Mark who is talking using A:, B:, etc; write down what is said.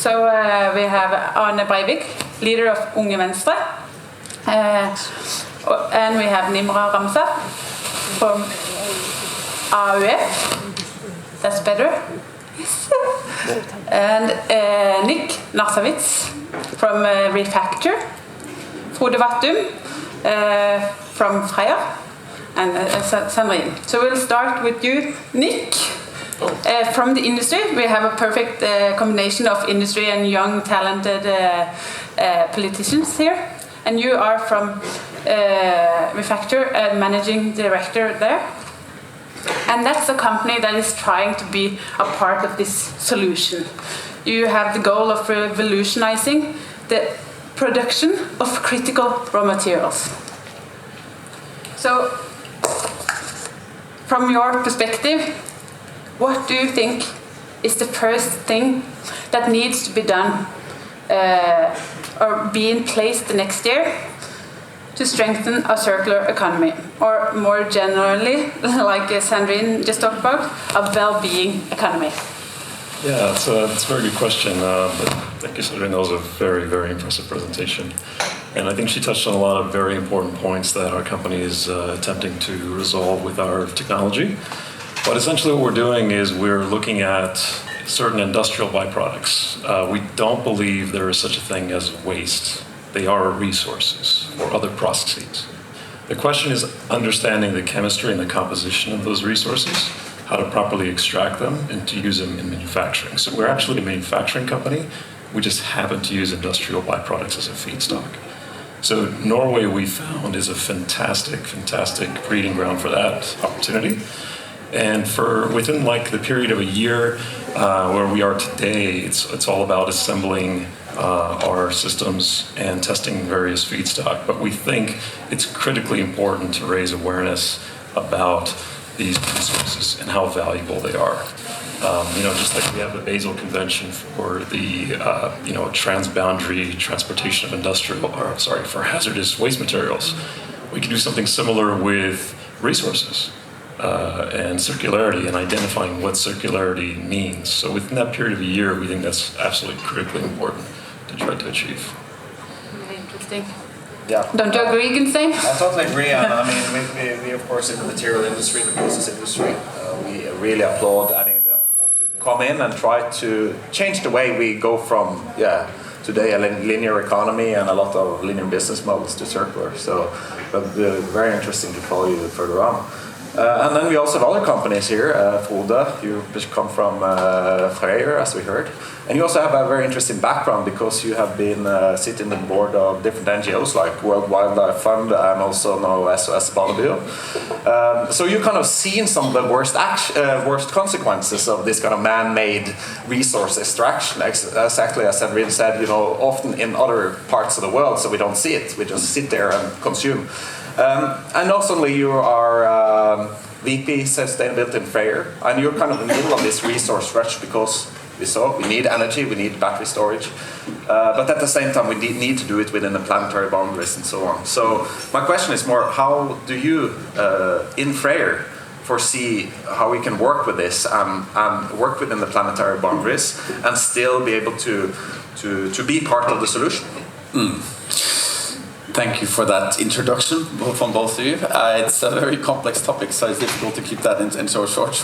A: So we have Arne Breivik, leader of Unge Venstre, and we have Nimra Ramza from AUF. That's better. And Nick Narsavitz from Refactor, Frode Vattum from Freya, and Sandrine. So we'll start with you, Nick. From the industry, we have a perfect combination of industry and young, talented politicians here. And you are from Refactor, managing director there. And that's a company that is trying to be a part of this solution. You have the goal of revolutionizing the production of critical raw materials. So, from your perspective, what do you think is the first thing that needs to be done or be in place the next year to strengthen a circular economy, or more generally, like Sandrine just talked about, a well-being economy?
B: Yeah, it's a very good question. Thank you, Sandrine. That was a very, very impressive presentation. And I think she touched on a lot of very important points that our company is attempting to resolve with our technology. But essentially what we're doing is we're looking at certain industrial byproducts. We don't believe there is such a thing as waste. They are resources or other processes. The question is understanding the chemistry and the composition of those resources, how to properly extract them and to use them in manufacturing. So we're actually a manufacturing company. We just happen to use industrial byproducts as a feedstock. So Norway, we found, is a fantastic, fantastic breeding ground for that opportunity. And for within like the period of a year where we are today, it's all about assembling our systems and testing various feedstock. But we think it's critically important to raise awareness about these resources and how valuable they are. Just like we have the Basel Convention for the transboundary transportation of for hazardous waste materials, we can do something similar with resources. And circularity, and identifying what circularity means. So within that period of a year, we think that's absolutely critically important to try to achieve.
A: Really interesting.
C: Yeah.
A: Don't you agree, Gunstein?
C: I totally agree. And I mean, we of course in the material industry, the process industry, we really applaud any that want to come in and try to change the way we go from today a linear economy and a lot of linear business models to circular. So, but very interesting to follow you further on. And then we also have other companies here. Frode, you come from Freyr, as we heard. And you also have a very interesting background because you have been sitting on the board of different NGOs like World Wildlife Fund and also now SOS Barnebryn. So you've kind of seen some of the worst consequences of this kind of man-made resource extraction. Exactly as Sandrine said, often in other parts of the world, so we don't see it. We just sit there and consume. And not only you are VP Sustainability in Freyr, and you're kind of in the middle of this resource rush because we need energy, we need battery storage, but at the same time we need to do it within the planetary boundaries and so on. So my question is more, how do you in Freyr foresee how we can work with this and work within the planetary boundaries and still be able to be part of the solution?
D: Thank you for that introduction from both of you. It's a very complex topic, so it's difficult to keep that in so short